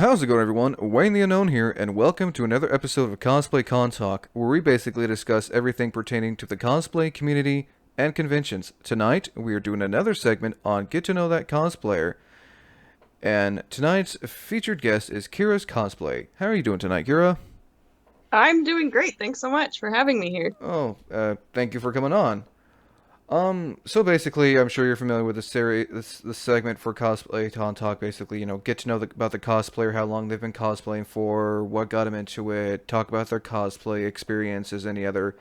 How's it going, everyone? Wayne the Unknown here, and welcome to another episode of Cosplay Con Talk, where we basically discuss everything pertaining to the cosplay community and conventions. Tonight, we are doing another segment on Get to Know That Cosplayer, and tonight's featured guest is Kyra's Cosplay. How are you doing tonight, Kyra? I'm doing great. Thanks so much for having me here. Thank you for coming on. So basically, I'm sure you're familiar with this segment for Cosplay Con Talk. Basically, get to know about the cosplayer, how long they've been cosplaying for, what got them into it, talk about their cosplay experiences, any other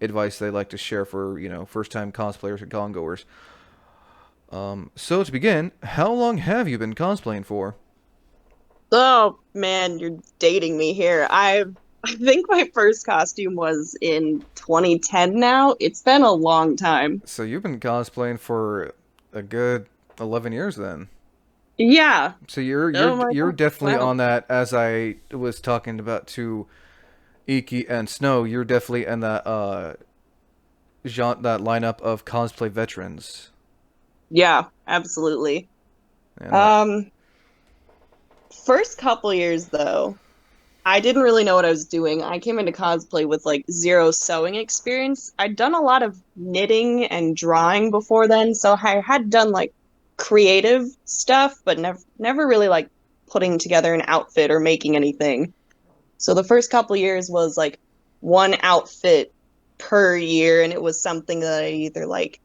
advice they'd like to share for, first-time cosplayers or con-goers. So to begin, how long have you been cosplaying for? Oh man, you're dating me here. I think my first costume was in 2010 now. It's been a long time. So you've been cosplaying for a good 11 years then. Yeah. So you're Oh you're my you're God. definitely Wow. on that. As I was talking about to Iki and Snow, you're definitely in that that lineup of cosplay veterans. Yeah, absolutely. And Um, First couple years though, I didn't really know what I was doing. I came into cosplay with like zero sewing experience. I'd done a lot of knitting and drawing before then, so I had done like creative stuff, but never really like putting together an outfit or making anything. So the first couple years was like one outfit per year, and it was something that I either like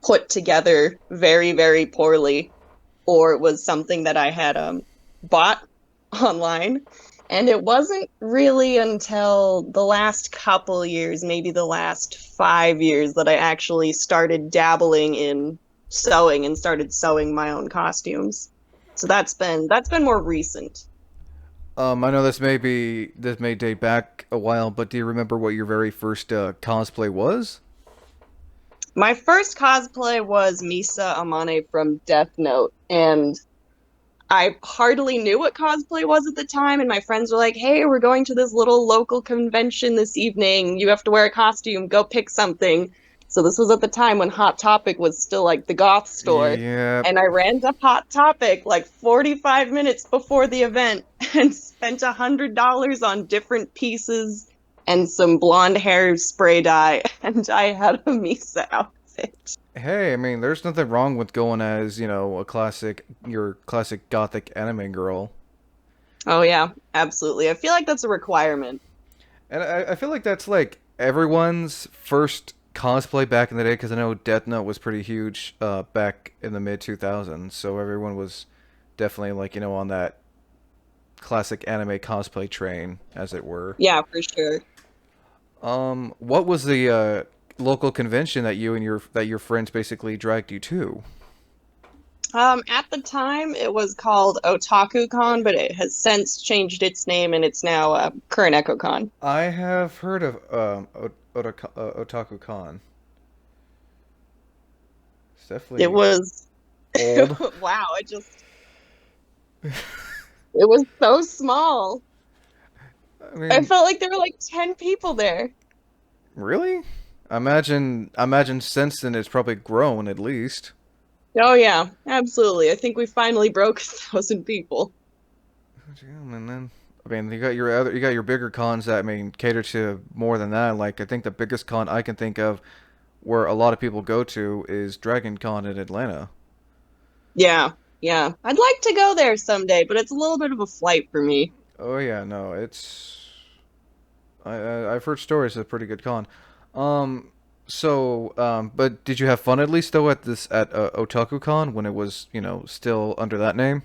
put together very, very poorly, or it was something that I had bought online. And it wasn't really until the last couple years, maybe the last 5 years, that I actually started dabbling in sewing and started sewing my own costumes. So that's been more recent. I know this may date back a while, but do you remember what your very first cosplay was? My first cosplay was Misa Amane from Death Note, and I hardly knew what cosplay was at the time, and my friends were like, "Hey, we're going to this little local convention this evening. You have to wear a costume. Go pick something." So this was at the time when Hot Topic was still like the goth store, Yep. and I ran to Hot Topic like 45 minutes before the event and spent $100 on different pieces and some blonde hair spray dye, and I had a Misa outfit. Hey, I mean, there's nothing wrong with going as, your classic gothic anime girl. Oh yeah, absolutely. I feel like that's a requirement. And I feel like that's like everyone's first cosplay back in the day, because I know Death Note was pretty huge back in the mid 2000s. So everyone was definitely like, on that classic anime cosplay train, as it were. Yeah, for sure. What was the local convention that your friends basically dragged you to? At the time, it was called Otaku Con, but it has since changed its name and it's now Current Echo Con. I have heard of Otaku Con. It's It definitely was, old. wow, it was so small. I I mean, felt like there were like 10 people there. really? I imagine since then it's probably grown at least. Oh, yeah, absolutely. I think we finally broke 1,000 people. And then I mean you got your bigger cons that cater to more than that. Like I think the biggest con I can think of where a lot of people go to is Dragon Con in Atlanta. Yeah, yeah. I'd like to go there someday, but it's a little bit of a flight for me. Oh yeah, no, I've heard stories of a pretty good con. Um, but did you have fun at least though at Otaku Con when it was still under that name?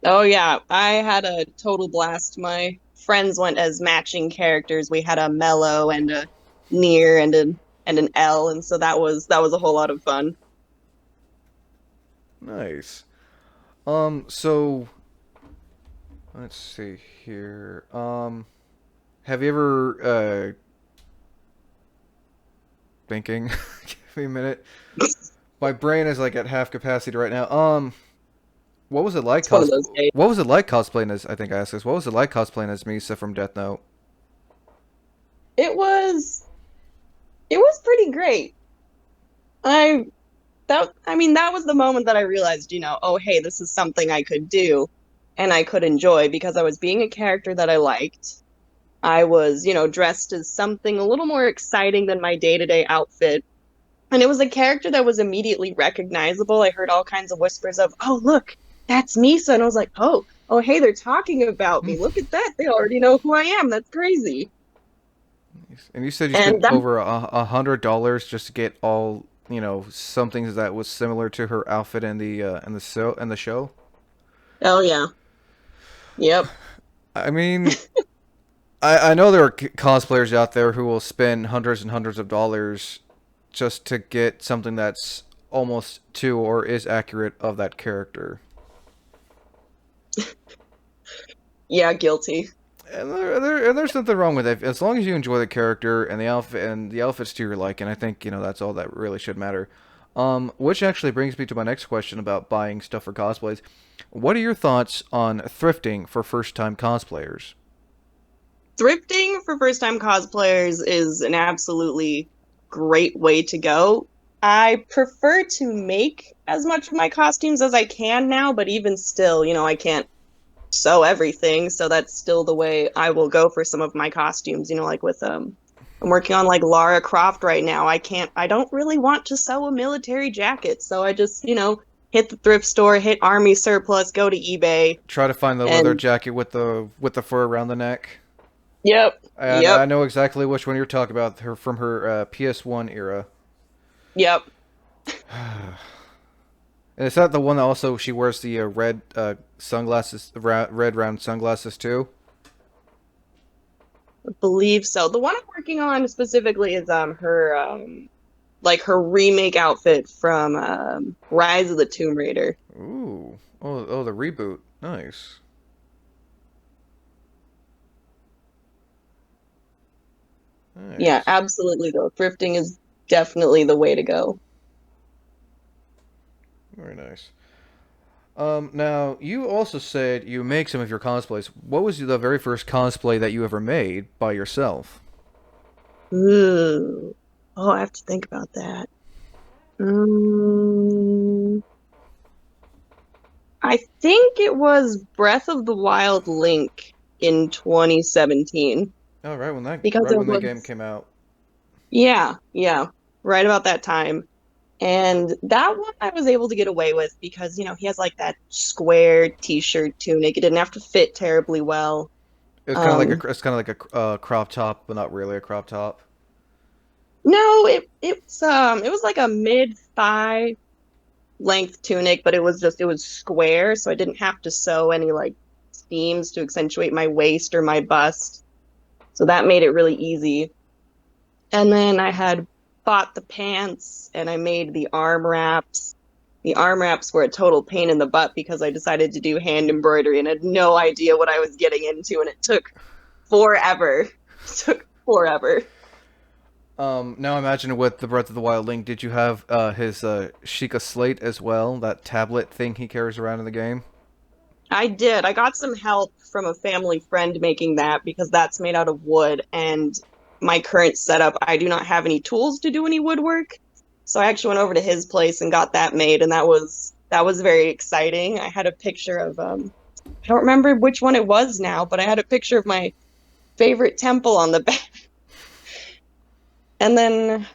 Oh yeah, I had a total blast. My friends went as matching characters. We had a Mellow and a Near and an L, and so that was a whole lot of fun. Nice. So let's see here. Have you ever thinking? Give me a minute. My brain is like at half capacity right now. What was it like It's one of those days. What was it like cosplaying as? I think I asked this. What was it like cosplaying as Misa from Death Note? It was it was pretty great. I mean that was the moment that I realized, oh hey, this is something I could do. and I could enjoy because I was being a character that I liked. I was, dressed as something a little more exciting than my day-to-day outfit. And it was a character that was immediately recognizable. I heard all kinds of whispers of, "Oh, look, that's Misa." And I was like, "Oh, hey, they're talking about me. Look at that. They already know who I am. That's crazy." And you said you spent And that, over $100 just to get all, something that was similar to her outfit in the show. oh yeah. Yep. I mean, I know there are cosplayers out there who will spend hundreds and hundreds of dollars just to get something that's almost to or is accurate of that character. Yeah, guilty. And there's nothing wrong with it as long as you enjoy the character and the outfits to your liking. I think that's all that really should matter. Which actually brings me to my next question about buying stuff for cosplays. What are your thoughts on thrifting for first-time cosplayers? Thrifting for first-time cosplayers is an absolutely great way to go. I prefer to make as much of my costumes as I can now, but even still, I can't sew everything, so that's still the way I will go for some of my costumes, like with I'm working on like Lara Croft right now. I don't really want to sew a military jacket, so I just, hit the thrift store, hit Army Surplus, go to eBay, Try to find the leather and jacket with the fur around the neck. yep, And I yep, know exactly which one you're talking about. Her from her PS1 era. yep. And is that the one that also she wears the red sunglasses, red round sunglasses too? I believe so. The one I'm working on specifically is her like her remake outfit from Rise of the Tomb Raider. Ooh, oh, the reboot. Nice. Yeah, Nice. absolutely though. Thrifting is definitely the way to go. Very nice. Now you also said you make some of your cosplays. What was the very first cosplay that you ever made by yourself? Ooh. Oh, I have to think about that. Mm, I think it was Breath of the Wild Link in 2017 Oh, because right it when that game was, came out. yeah, right about that time. And that one I was able to get away with because, he has like that square t-shirt tunic. It didn't have to fit terribly well. Um, It's kind of like a crop top, but not really a crop top. no, it was like a mid-thigh length tunic, but it was square, so I didn't have to sew any like seams to accentuate my waist or my bust. So that made it really easy. And then I had bought the pants and I made the arm wraps. The arm wraps were a total pain in the butt because I decided to do hand embroidery and had no idea what I was getting into, and it took forever. It took forever. Now imagine with the Breath of the Wild Link, did you have his Sheikah Slate as well? That tablet thing he carries around in the game? I did. I got some help from a family friend making that because that's made out of wood. And my current setup, I do not have any tools to do any woodwork. So I actually went over to his place and got that made, and that was very exciting. I had a picture of I don't remember which one it was now, but I had a picture of my favorite temple on the back. And then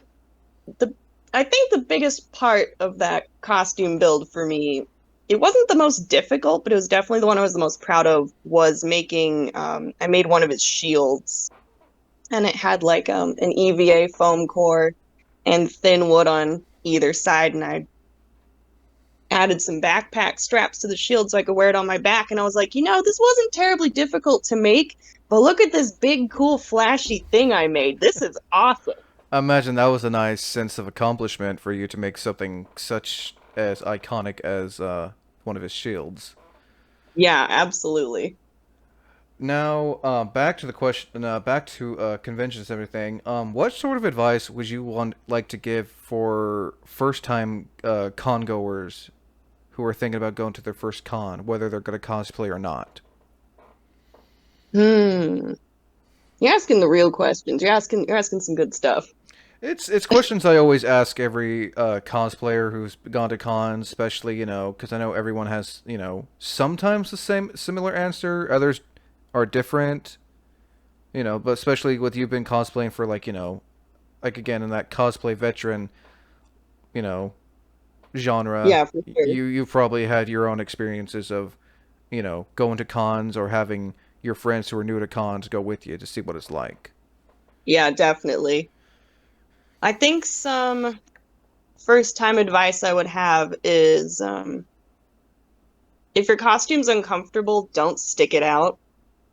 the I think the biggest part of that costume build for me, it wasn't the most difficult, but it was definitely the one I was the most proud of, was making I made one of his shields, and it had like an EVA foam core and thin wood on either side, and I added some backpack straps to the shield so I could wear it on my back, and I was like, this wasn't terribly difficult to make, but look at this big cool flashy thing I made. This is awesome. I imagine that was a nice sense of accomplishment for you to make something such as iconic as one of his shields. Yeah, absolutely. Now, back to the question, back to conventions and everything. What sort of advice would you like to give for first-time con goers who are thinking about going to their first con, whether they're going to cosplay or not? Hmm. You're asking the real questions. You're asking some good stuff. It's questions I always ask every cosplayer who's gone to cons, especially because I know everyone has sometimes the same similar answer, others are different, but especially with you been cosplaying for like again in that cosplay veteran you know genre, Yeah, for sure. you've probably had your own experiences of going to cons or having your friends who are new to cons go with you to see what it's like. Yeah, definitely. I think some first time advice I would have is if your costume's uncomfortable, don't stick it out.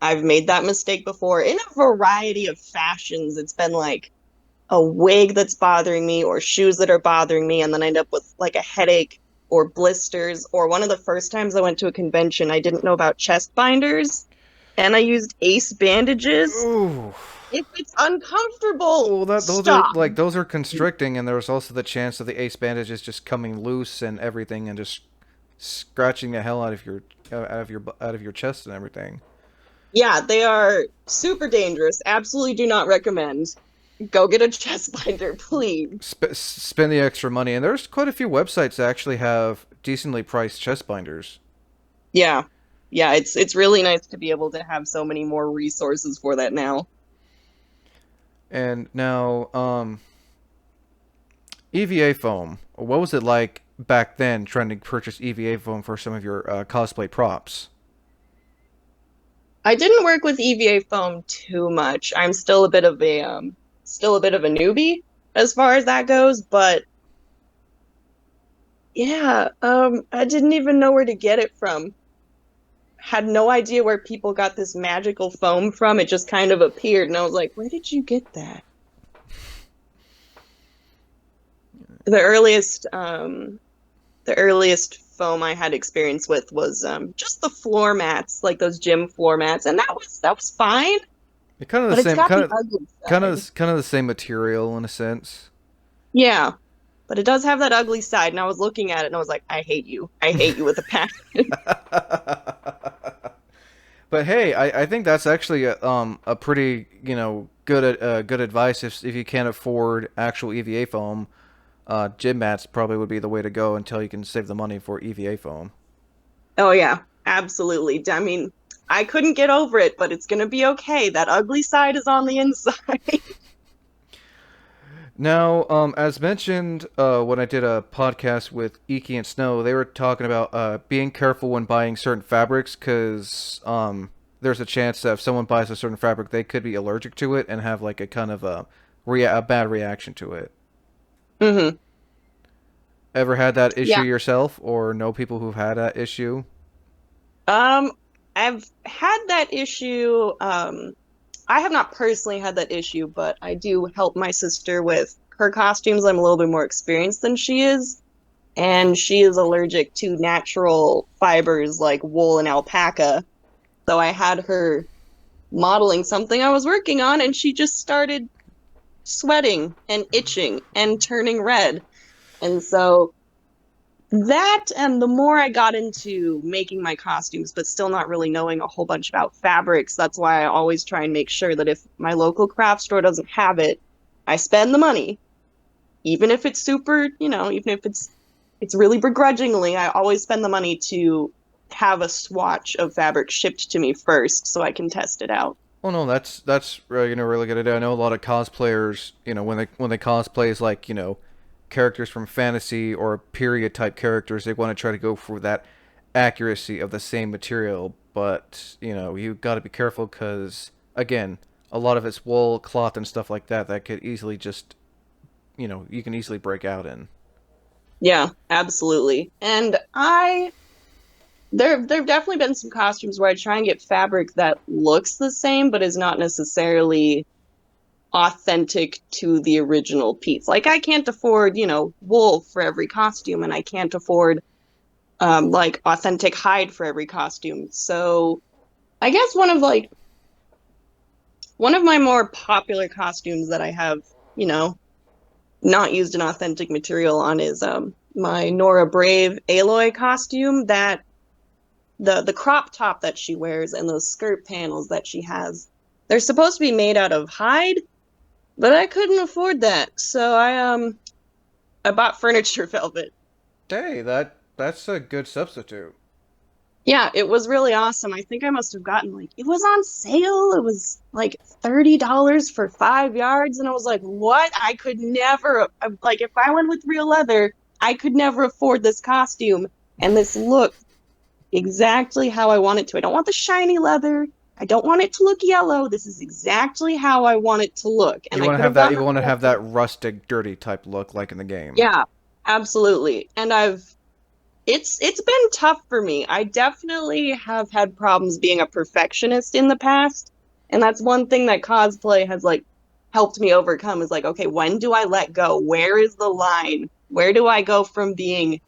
I've made that mistake before in a variety of fashions. It's been like a wig that's bothering me or shoes that are bothering me, and then I end up with like a headache or blisters. Or one of the first times I went to a convention, I didn't know about chest binders and I used ace bandages. Ooh. If it's uncomfortable, Well, that those are stop. those are constricting, and there's also the chance of the ace bandages just coming loose and everything, and just scratching the hell out of your chest and everything. Yeah, they are super dangerous. Absolutely do not recommend. Go get a chest binder, please. Spend the extra money, and there's quite a few websites that actually have decently priced chest binders. Yeah. Yeah, it's really nice to be able to have so many more resources for that now. And now, EVA foam. What was it like back then trying to purchase EVA foam for some of your cosplay props? I didn't work with EVA foam too much. I'm still a bit of a newbie as far as that goes, but yeah, I didn't even know where to get it from. Had no idea where people got this magical foam from. It just kind of appeared, and I was like, "Where did you get that?" The earliest the earliest foam I had experience with was just the floor mats, like those gym floor mats, and that was fine, It kind of the but it's same, got the ugly side. kind of the same material in a sense. Yeah, but it does have that ugly side, and I was looking at it and I was like, I hate you. I hate you with a passion. But hey, I think that's actually a pretty good advice if you can't afford actual EVA foam. Gym mats probably would be the way to go until you can save the money for EVA foam. Oh yeah, absolutely. I mean, I couldn't get over it, but it's gonna be okay. That ugly side is on the inside. Now, as mentioned, when I did a podcast with Iki and Snow, they were talking about being careful when buying certain fabrics because there's a chance that if someone buys a certain fabric, they could be allergic to it and have like a kind of a bad reaction to it. hmm Ever had that issue Yeah. yourself, or know people who've had that issue? Um, I've had that issue. I have not personally had that issue, but I do help my sister with her costumes. I'm a little bit more experienced than she is, and she is allergic to natural fibers like wool and alpaca. So I had her modeling something I was working on, and she just started sweating and itching and turning red. And so that, and the more I got into making my costumes, but still not really knowing a whole bunch about fabrics, that's why I always try and make sure that if my local craft store doesn't have it, I spend the money, even if it's super, even if it's really begrudgingly, I always spend the money to have a swatch of fabric shipped to me first so I can test it out. Oh no, that's really good idea. I know a lot of cosplayers, when they cosplay as like characters from fantasy or period type characters, they want to try to go for that accuracy of the same material. But you got to be careful because again, a lot of it's wool, cloth, and stuff like that that could easily just you can easily break out in. Yeah, absolutely. And there've definitely been some costumes where I try and get fabric that looks the same but is not necessarily authentic to the original piece. Like I can't afford, wool for every costume, and I can't afford like authentic hide for every costume. So I guess one of my more popular costumes that I have, you know, not used an authentic material on is my Nora Brave Aloy costume that the crop top that she wears and those skirt panels that she has. They're supposed to be made out of hide, But I couldn't afford that, so I bought furniture velvet. Hey, that's a good substitute. Yeah, it was really awesome. I think I must have gotten like it was on sale. It was like $30 for 5 yards, and I was like, "What? I could never like if I went with real leather, I could never afford this costume." And this looked exactly how I want it to. I don't want the shiny leather. I don't want it to look yellow. This is exactly how I want it to look. And You I want to could have have that. gotten You a want to full have that rustic, dirty type look like in the game. yeah, absolutely. And it's been tough for me. I definitely have had problems being a perfectionist in the past, and that's one thing that cosplay has like helped me overcome is like, okay, when do I let go? Where is the line? Where do I go from being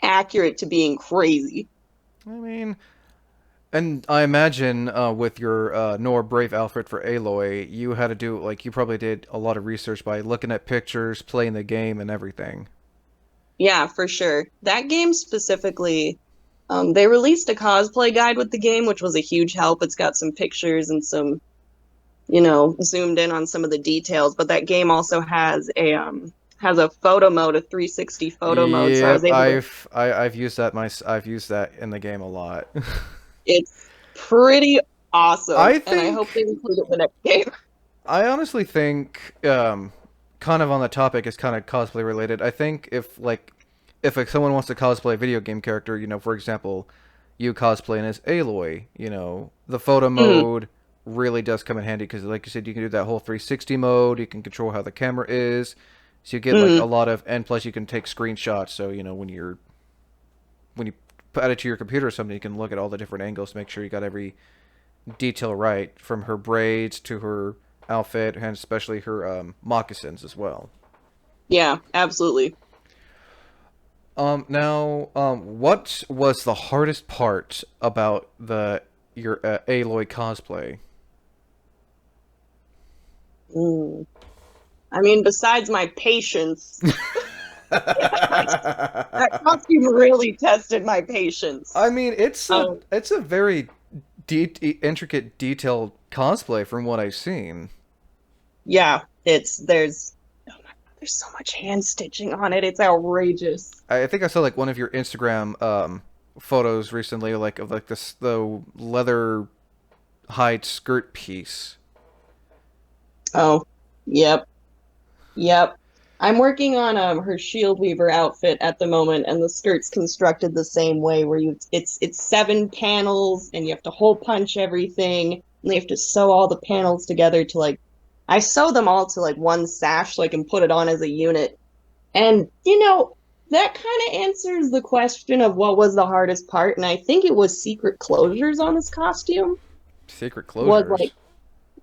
accurate to being crazy? I mean, and I imagine with your Nor Brave outfit for Aloy, you had to do like you probably did a lot of research by looking at pictures, playing the game, and everything. Yeah, for sure. That game specifically, they released a cosplay guide with the game, which was a huge help. It's got some pictures and some zoomed in on some of the details, but that game also has a photo mode, a 360 photo mode, so I was Yep, able to I've used that I've used that in the game a lot. it's pretty awesome, I and I hope they think include it in the next game. I honestly think kind of on the topic is kind of cosplay related. I think if like someone wants to cosplay a video game character, for example, you cosplaying as Aloy, the photo Mm, mode really does come in handy because like you said you can do that whole 360 mode, you can control how the camera is. So you get like a mm, lot of and plus you can take screenshots so when you add it to your computer or something you can look at all the different angles to make sure you got every detail right from her braids to her outfit and especially her moccasins as well. yeah, absolutely. Now, what was the hardest part about the your Aloy cosplay? Mm. I mean, besides my patience, that costume really tested my patience. I mean, Um, it's a very intricate, detailed cosplay from what I've seen. yeah, there's so much hand stitching on it. It's outrageous. I think I saw like one of your Instagram photos recently, like of like this the leather hide skirt piece. Oh, yep. Yep. I'm working on her shield weaver outfit at the moment, and the skirt's constructed the same way where it's 7 panels and you have to hole punch everything, and you have to sew all the panels together to like I sew them all to like one sash so I can put it on as a unit. And that kind of answers the question of what was the hardest part, and I think it was secret closures on this costume. Secret Was like closures.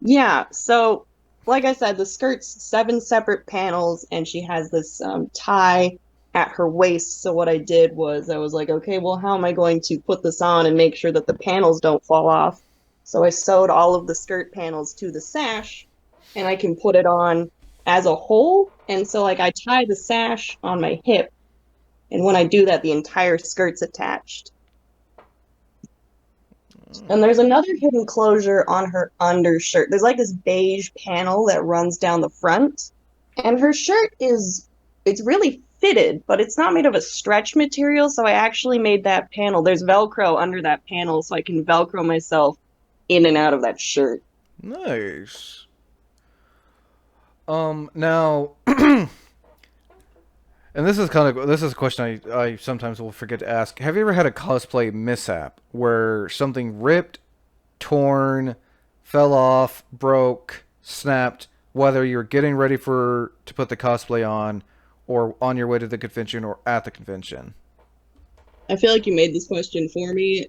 yeah, so like I said, the skirt's 7 separate panels, and she has this tie at her waist. So what I did was I was like, okay, well, how am I going to put this on and make sure that the panels don't fall off? So I sewed all of the skirt panels to the sash, and I can put it on as a whole. And so like I tie the sash on my hip, and when I do that, the entire skirt's attached. And there's another hidden closure on her undershirt. There's like this beige panel that runs down the front. And her shirt it's really fitted, but it's not made of a stretch material. So I actually made that panel. There's Velcro under that panel, so I can Velcro myself in and out of that shirt. Nice. Now, and this is a question I sometimes will forget to ask. Have you ever had a cosplay mishap where something ripped, torn, fell off, broke, snapped, whether you're getting ready for to put the cosplay on, or on your way to the convention, or at the convention? I feel like you made this question for me.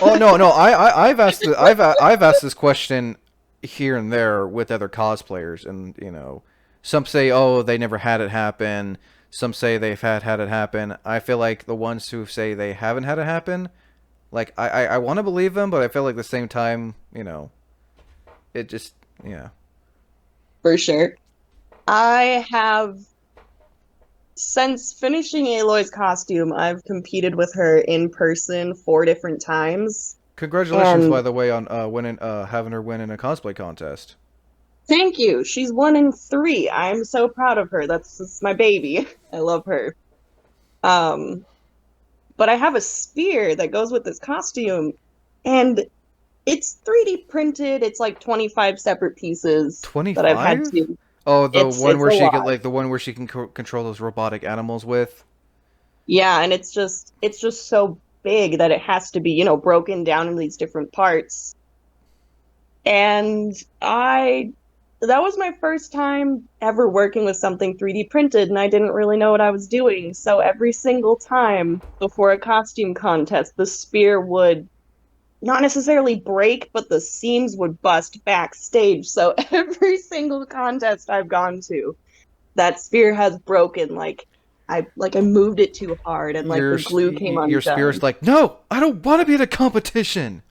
Oh no, no, I've asked I've asked this question here and there with other cosplayers, and some say oh they never had it happen, some say they've had it happen. I feel like the ones who say they haven't had it happen, like I want to believe them, but I feel like at the same time, it just yeah. For sure. I have since finishing Aloy's costume, I've competed with her in person 4 different times. Congratulations, And by the way, on winning having her win in a cosplay contest. Thank you. She's 1 in 3. I'm so proud of her. That's my baby. I love her. Um, but I have a spear that goes with this costume, and it's 3D printed. It's like 25 separate pieces that I've had 25? to. Oh, the one It's where a she could lot. like the one where she can control those robotic animals with. Yeah, and it's just so big that it has to be, broken down in these different parts. And I that was my first time ever working with something 3D printed, and I didn't really know what I was doing. So every single time before a costume contest, the spear would not necessarily break, but the seams would bust backstage. So every single contest I've gone to, that spear has broken. Like I moved it too hard, and like the glue came Your undone. spirit's like, no, I don't want to be in a competition.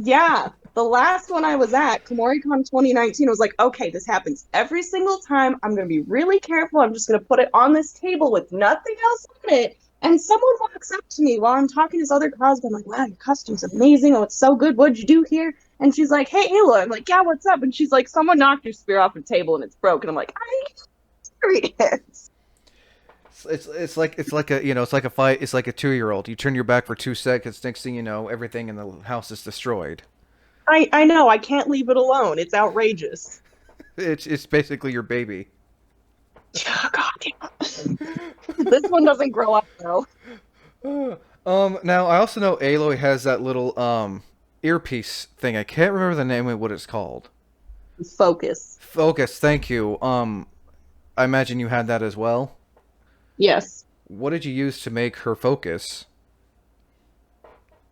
Yeah. The last one I was at, KomoriCon 2019, was like, okay, this happens every single time. I'm going to be really careful. I'm just going to put it on this table with nothing else on it. And someone walks up to me while I'm talking to this other cosplayer. I'm like, wow, your costume's amazing. Oh, it's so good. What'd you do here? And she's like, hey, Aloy. I'm like, yeah, what's up? And she's like, someone knocked your spear off the table and it's broken. I'm like, I'm serious. It's like a it's like a fight. It's like a 2-year-old. You turn your back for 2 seconds. Next thing you know, everything in the house is destroyed. I know. I can't leave it alone. It's outrageous. It's basically your baby. God damn. This one doesn't grow up, though. Now I also know Aloy has that little earpiece thing. I can't remember the name of what it's called. Focus. Focus. Thank you. I imagine you had that as well. Yes. What did you use to make her focus?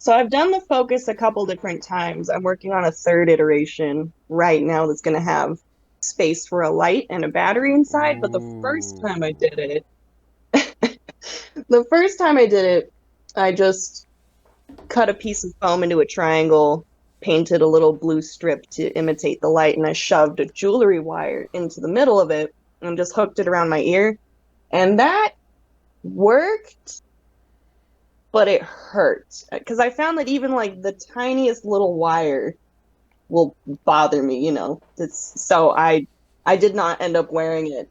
So I've done the focus a couple different times. I'm working on a third iteration right now that's going to have space for a light and a battery inside. But the first Ooh. time I did it, the first time I did it, I just cut a piece of foam into a triangle, painted a little blue strip to imitate the light, and I shoved a jewelry wire into the middle of it and just hooked it around my ear. And that worked, but it hurt because I found that even like the tiniest little wire will bother me. So I did not end up wearing it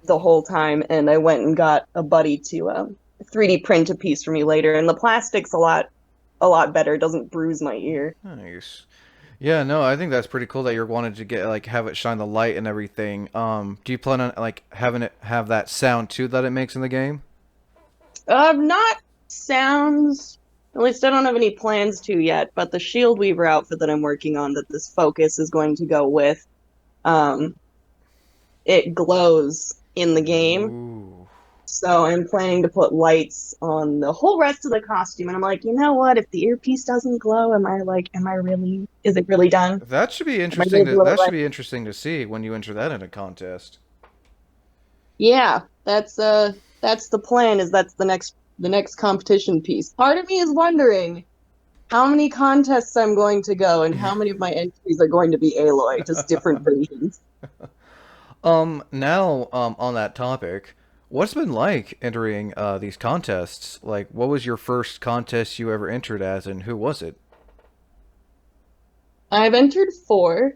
the whole time, and I went and got a buddy to 3D print a piece for me later, and the plastic's a lot better. It doesn't bruise my ear. Nice. Yeah, no, I think that's pretty cool that you're wanting to get like have it shine the light and everything. Do you plan on like having it have that sound too that it makes in the game? Not sounds. At least I don't have any plans to yet, but the Shield Weaver outfit that I'm working on that this focus is going to go with, um, it glows in the game. Ooh. So I'm planning to put lights on the whole rest of the costume. And I'm like, you know what? If the earpiece doesn't glow, is it really done? That should be Am I gonna interesting to do it that should right? be interesting to see when you enter that in a contest. Yeah, that's the plan, is that's the next competition piece. Part of me is wondering how many contests I'm going to go and how many of my entries are going to be Aloy, just different versions. Now, on that topic, what's it been like entering these contests? Like, what was your first contest you ever entered as, and who was it? I've entered 4.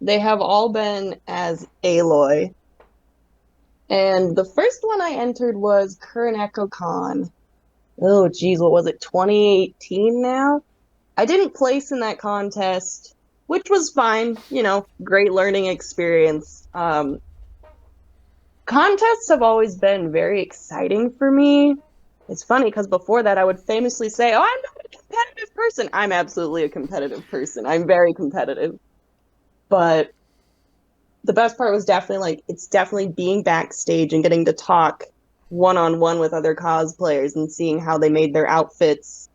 They have all been as Aloy. And the first one I entered was Current Echo Con. Oh, geez, what was it, 2018 now? I didn't place in that contest, which was fine, great learning experience. Contests have always been very exciting for me. It's funny because before that, I would famously say, oh, I'm not a competitive person. I'm absolutely a competitive person. I'm very competitive. But the best part was definitely it's definitely being backstage and getting to talk one on one with other cosplayers and seeing how they made their outfits.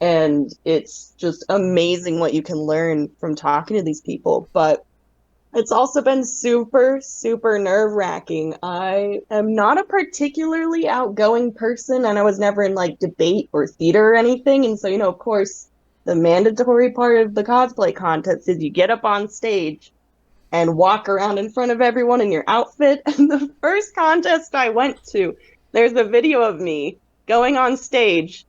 And it's just amazing what you can learn from talking to these people. But it's also been super, super nerve-wracking. I am not a particularly outgoing person, and I was never in like debate or theater or anything. And so, of course, the mandatory part of the cosplay contest is you get up on stage and walk around in front of everyone in your outfit. And the first contest I went to, there's a video of me going on stage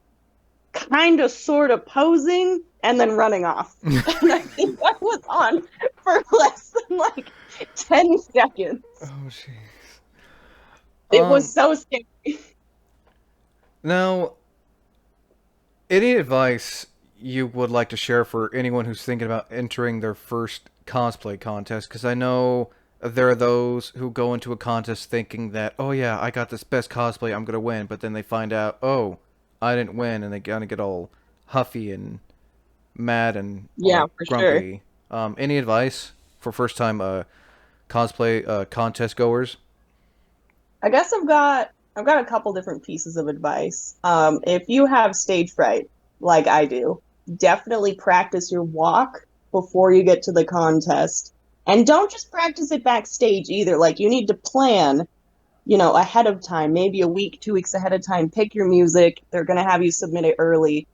kind of sort of posing and then running off. And I think I was on for less than like 10 seconds. Oh, jeez. It was Um, so scary. Now, any advice you would like to share for anyone who's thinking about entering their first cosplay contest? Because I know there are those who go into a contest thinking that, oh yeah, I got this best cosplay, I'm gonna win, but then they find out, oh, I didn't win, and they kind of get all huffy and mad and Yeah, like for sure. grumpy. Any advice for first time cosplay contest goers? I guess I've got a couple different pieces of advice. If you have stage fright, like I do, definitely practice your walk before you get to the contest. And don't just practice it backstage either. Like you need to plan, ahead of time, maybe a week, 2 weeks ahead of time. Pick your music. They're gonna have you submit it early.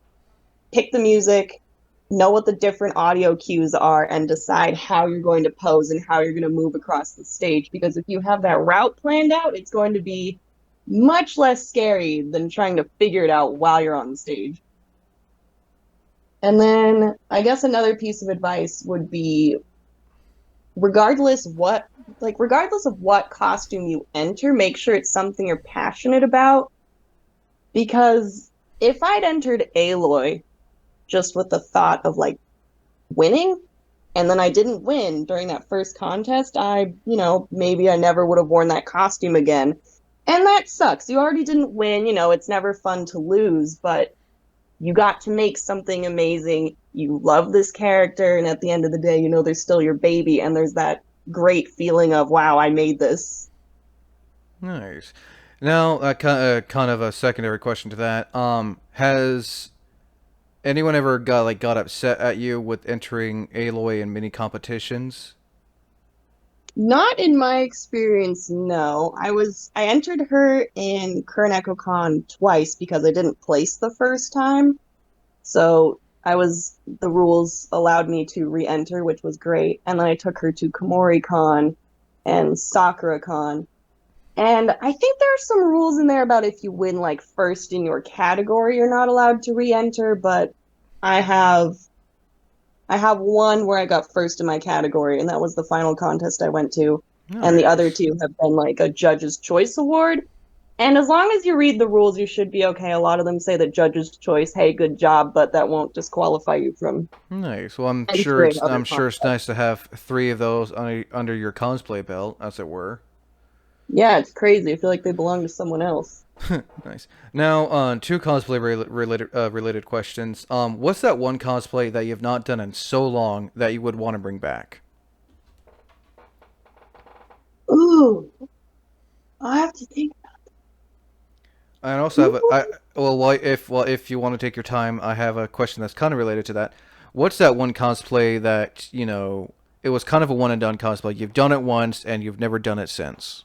Pick the music, know what the different audio cues are, and decide how you're going to pose and how you're going to move across the stage. Because if you have that route planned out, it's going to be much less scary than trying to figure it out while you're on the stage. And then I guess another piece of advice would be regardless of what costume you enter, make sure it's something you're passionate about. Because if I'd entered Aloy just with the thought of like winning, and then I didn't win during that first contest, maybe I never would have worn that costume again. And that sucks. You already didn't win. It's never fun to lose, but you got to make something amazing. You love this character. And at the end of the day, they're still your baby. And there's that great feeling of, wow, I made this. Nice. Now, kind of a secondary question to that. Has anyone ever got upset at you with entering Aloy in mini competitions? Not in my experience, no. I entered her in Current Echo Con twice because I didn't place the first time. So the rules allowed me to re-enter, which was great. And then I took her to Komori Con and Sakura Con. And I think there are some rules in there about if you win like first in your category, you're not allowed to re-enter, but I have I have one where I got first in my category, and that was the final contest I went to. And the other Nice. two have been like a judge's choice award. And as long as you read the rules, you should be okay. A lot of them say that judge's choice, hey, good job, but that won't disqualify you from Nice. Well, I'm sure entering it's other I'm sure it's nice contests. to have three of those under your cosplay belt, as it were. Yeah, it's crazy. I feel like they belong to someone else. Nice. Now, two cosplay related questions. What's that one cosplay that you've not done in so long that you would want to bring back? Ooh, I have to think. I also have a I well if you want to take your time, I have a question that's kind of related to that. What's that one cosplay that it was kind of a one and done cosplay? You've done it once and you've never done it since.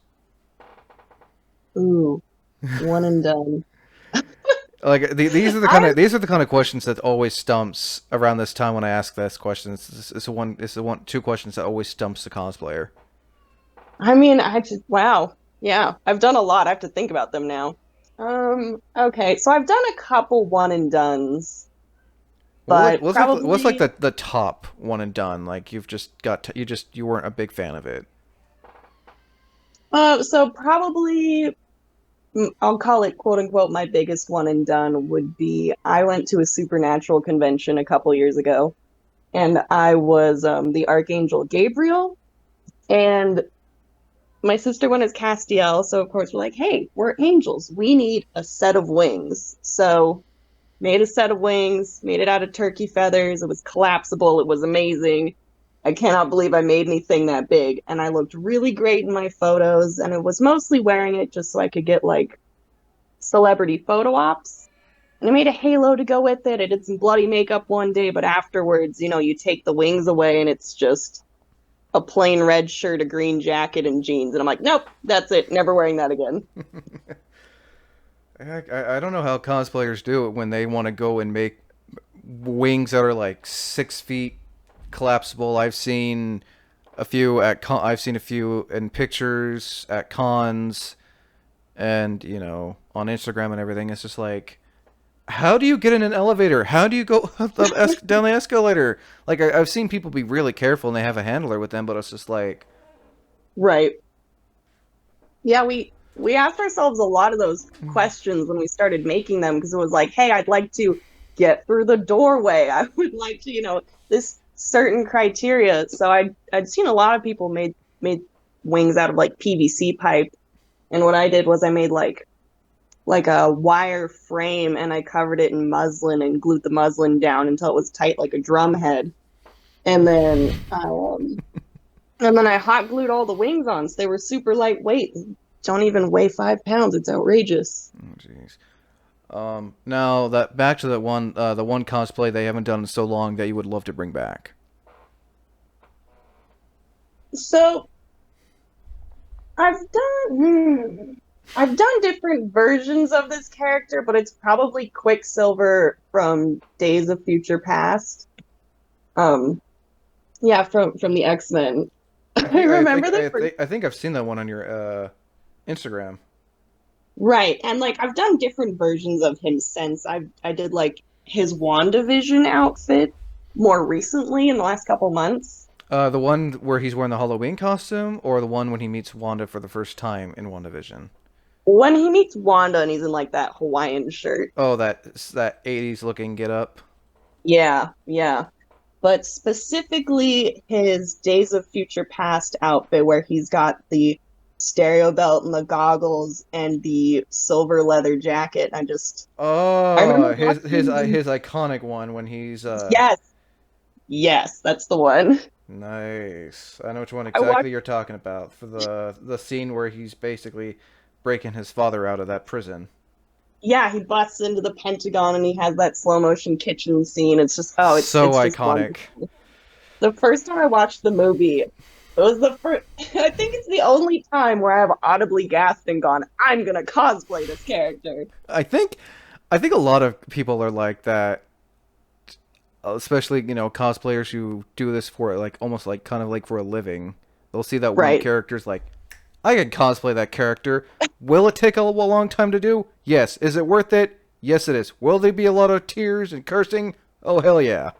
Ooh, one and done. Like I these are the kind of questions that always stumps around this time when I ask this question. It's the one two questions that always stumps the cosplayer. I mean, I just wow. Yeah, I've done a lot. I have to think about them now. Okay, so I've done a couple one and dones, but What's like probably the top one and done? Like you've just you weren't a big fan of it. so probably I'll call it quote unquote my biggest one and done would be I went to a supernatural convention a couple years ago, and I was the Archangel Gabriel, and my sister went as Castiel, so of course we're like, hey, we're angels. We need a set of wings. So made a set of wings, made it out of turkey feathers. It was collapsible. It was amazing. I cannot believe I made anything that big. And I looked really great in my photos. And it was mostly wearing it just so I could get like celebrity photo ops. And I made a halo to go with it. I did some bloody makeup one day, but afterwards, you take the wings away and it's just a plain red shirt, a green jacket, and jeans. And I'm like, nope, that's it. Never wearing that again. I don't know how cosplayers do it when they want to go and make wings that are like 6 feet collapsible. I've seen a few in pictures at cons and on Instagram and everything. It's just like how do you get in an elevator? How do you go down the escalator? Like I've seen people be really careful and they have a handler with them, but it's just like, Right. Yeah, we asked ourselves a lot of those questions when we started making them because it was like, hey, I'd like to get through the doorway. I would like to, this certain criteria. So I'd seen a lot of people made wings out of like PVC pipe, and what I did was I made like a wire frame and I covered it in muslin and glued the muslin down until it was tight like a drum head. And then I hot glued all the wings on, so they were super lightweight. Don't even weigh 5 pounds. It's outrageous. oh jeez. Now that back to the one cosplay they haven't done in so long that you would love to bring back. So I've I've done different versions of this character, but it's probably Quicksilver from Days of Future Past. Um, yeah, from the X-Men. I remember I think I've seen that one on your Instagram. right, and like I've done different versions of him since. I did like his WandaVision outfit more recently in the last couple months. The one where he's wearing the Halloween costume, or the one when he meets Wanda for the first time in WandaVision? When he meets Wanda and he's in like that Hawaiian shirt. Oh, that 80s looking get up. Yeah, yeah. But specifically his Days of Future Past outfit where he's got the stereo belt and the goggles and the silver leather jacket. I Oh, remember watching. his iconic one when he's Yes, yes, that's the one. nice. I know which one I watched. exactly you're talking about for the scene where he's basically breaking his father out of that prison. Yeah, he busts into the Pentagon and he has that slow motion kitchen scene. It's just, oh, So it's just iconic. wonderful. The first time I watched the movie, it was the first. I think it's the only time where I've audibly gasped and gone, "I'm gonna cosplay this character." I think I think a lot of people are like that, especially cosplayers who do this for like almost like kind of like for a living. They'll see that one Right. character's like, I can cosplay that character. Will it take a long time to do? Yes. Is it worth it? Yes, it is. Will there be a lot of tears and cursing? Oh hell yeah.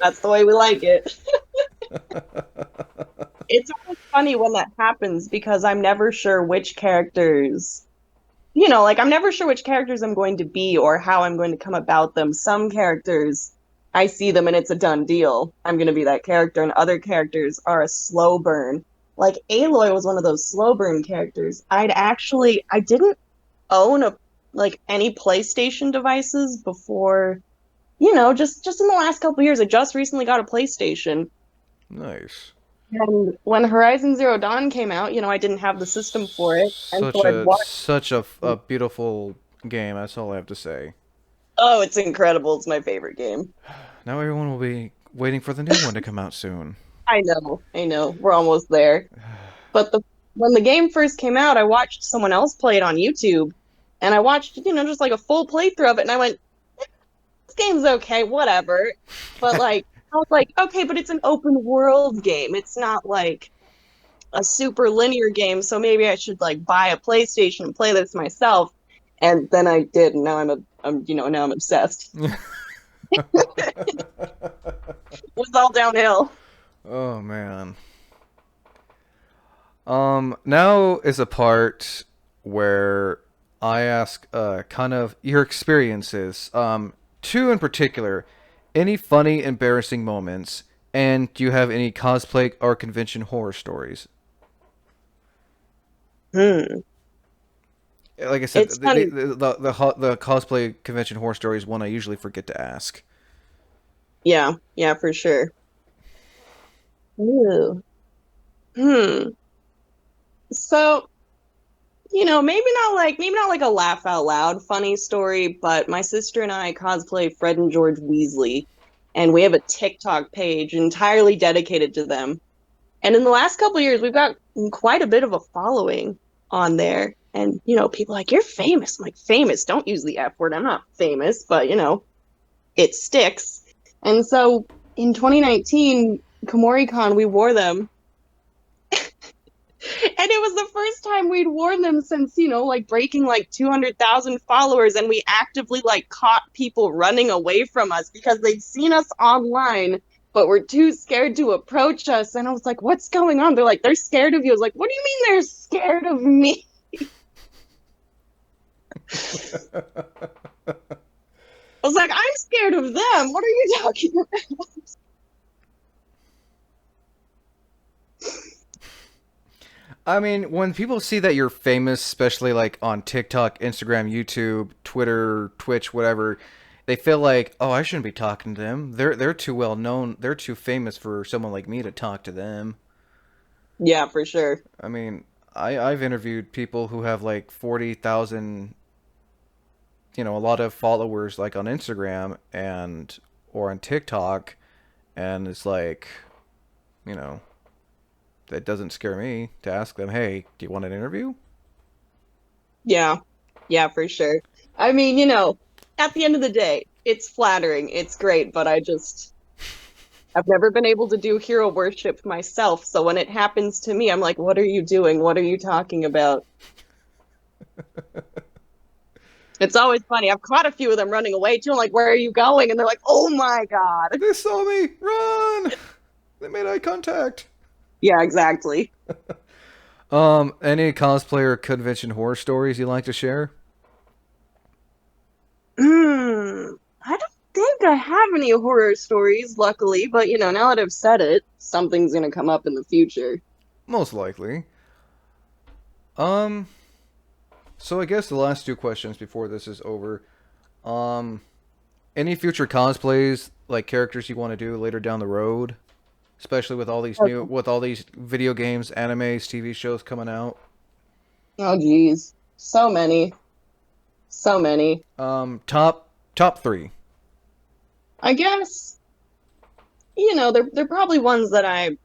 That's the way we like it. It's always funny when that happens because I'm never sure which characters, like I'm never sure which characters I'm going to be or how I'm going to come about them. Some characters, I see them and it's a done deal. I'm going to be that character, and other characters are a slow burn. Like Aloy was one of those slow burn characters. I didn't own a like any PlayStation devices before, just in the last couple years. I just recently got a PlayStation. Nice. And when Horizon Zero Dawn came out, I didn't have the system for it. And so I'd watch. Such a beautiful game. That's all I have to say. Oh, it's incredible. It's my favorite game. Now everyone will be waiting for the new one to come out soon. I know. I know. We're almost there. But when the game first came out, I watched someone else play it on YouTube. And I watched, just like a full playthrough of it. And I went, this game's okay, whatever. But like, I was like, okay, but it's an open world game. It's not like a super linear game. So maybe I should like buy a PlayStation and play this myself. And then I did. And now now I'm obsessed. It was all downhill. Oh man. Now is a part where I ask kind of your experiences. Two in particular, any funny, embarrassing moments, and do you have any cosplay or convention horror stories? Hmm. Like I said, It's funny. the cosplay convention horror story is one I usually forget to ask. Yeah, yeah, for sure. Ooh. Hmm. So, maybe not like a laugh out loud funny story, but my sister and I cosplay Fred and George Weasley, and we have a TikTok page entirely dedicated to them. And in the last couple of years, we've got quite a bit of a following on there. And, people are like, you're famous. I'm like, famous. Don't use the F word. I'm not famous, but, it sticks. And so in 2019, KomoriCon, we wore them. And it was the first time we'd worn them since, like breaking like 200,000 followers, and we actively like caught people running away from us because they'd seen us online, but were too scared to approach us. And I was like, what's going on? They're like, they're scared of you. I was like, what do you mean they're scared of me? I was like, I'm scared of them. What are you talking about? I mean, when people see that you're famous, especially like on TikTok, Instagram, YouTube, Twitter, Twitch, whatever, they feel like, oh, I shouldn't be talking to them. They're too well known. They're too famous for someone like me to talk to them. Yeah, for sure. I mean, I've interviewed people who have like 40,000, a lot of followers like on Instagram and or on TikTok, and it's like, you know, that doesn't scare me to ask them, "Hey, do you want an interview?" Yeah. Yeah, for sure. I mean, at the end of the day, it's flattering. It's great, but I've never been able to do hero worship myself. So when it happens to me, I'm like, what are you doing? What are you talking about? It's always funny. I've caught a few of them running away too. I'm like, where are you going? And they're like, oh my God. They saw me. Run! They made eye contact. Yeah, exactly. Any cosplayer convention horror stories you like to share? I don't think I have any horror stories, luckily, but now that I've said it, something's gonna come up in the future. Most likely. Um, so I guess the last two questions before this is over. Um, any future cosplays, like characters you want to do later down the road? Especially with all these video games, animes, TV shows coming out. Oh, geez. So many. So many. Top three. I guess, they're probably ones that I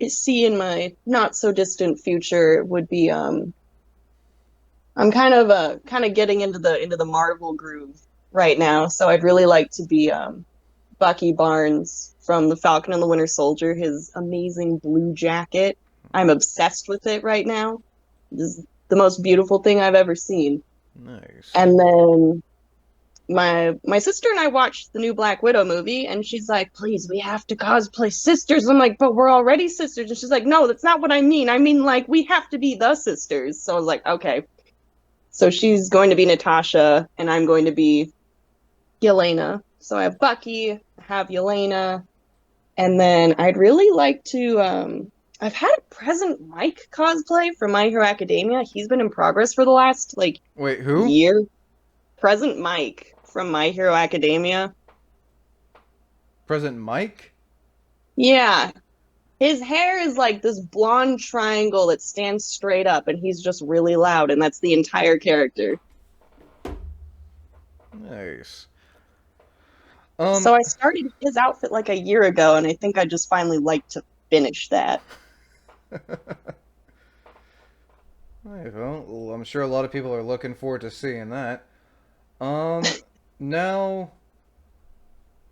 see in my not so distant future would be I'm kind of getting into the Marvel groove right now, so I'd really like to be Bucky Barnes from The Falcon and the Winter Soldier, his amazing blue jacket. I'm obsessed with it right now. This is the most beautiful thing I've ever seen. Nice. And then my sister and I watched the new Black Widow movie, and she's like, "Please, we have to cosplay sisters." I'm like, "But we're already sisters." And she's like, "No, that's not what I mean. I mean, like, we have to be the sisters." So I was like, "Okay." So she's going to be Natasha, and I'm going to be Yelena. So I have Bucky, I have Yelena, and then I'd really like to. I've had a present Mike cosplay from My Hero Academia. He's been in progress for the last Wait, who? year. Present Mike from My Hero Academia. President Mike? Yeah, his hair is like this blonde triangle that stands straight up, and he's just really loud, and that's the entire character. Nice. So I started his outfit like a year ago, and I think I just finally like to finish that. Right, well, I'm sure a lot of people are looking forward to seeing that. Um, now,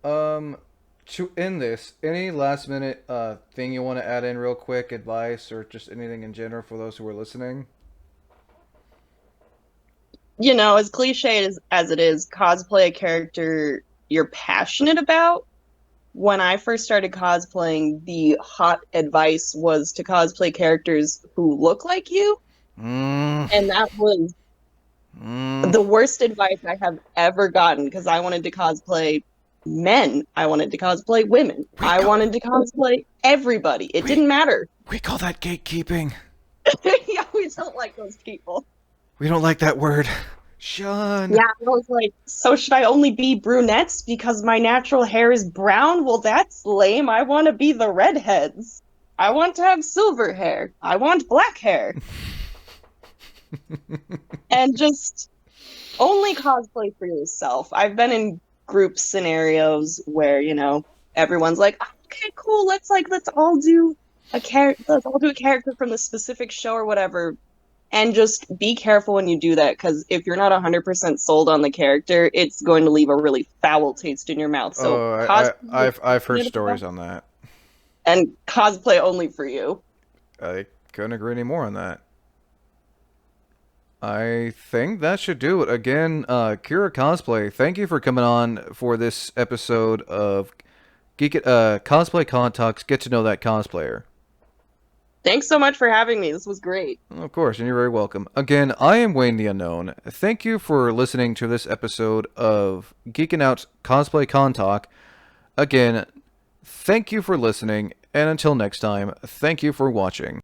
to end this, any last minute thing you want to add in real quick, advice or just anything in general for those who are listening? As cliche as it is, cosplay a character you're passionate about. When I first started cosplaying, the hot advice was to cosplay characters who look like you. Mm, And that was mm. the worst advice I have ever gotten because I wanted to cosplay men. I wanted to cosplay women. I wanted to cosplay everybody. It didn't matter. We call that gatekeeping. Yeah, we don't like those people. We don't like that word. Shun. Yeah, I was like, so should I only be brunettes because my natural hair is brown? Well, that's lame. I want to be the redheads. I want to have silver hair. I want black hair. And just only cosplay for yourself. I've been in group scenarios where, everyone's like, okay, cool, let's all do a character from the specific show or whatever. And just be careful when you do that, because if you're not 100% sold on the character, it's going to leave a really foul taste in your mouth. So I've heard stories on that. And cosplay only for you. Couldn't agree any more on that. I think that should do it. Again, Kira Cosplay, thank you for coming on for this episode of Cosplay Con Talks. Get to know that cosplayer. Thanks so much for having me. This was great. Of course, and you're very welcome. Again, I am Wayne the Unknown. Thank you for listening to this episode of Geeking Out Cosplay Con Talk. Again, thank you for listening, and until next time, thank you for watching.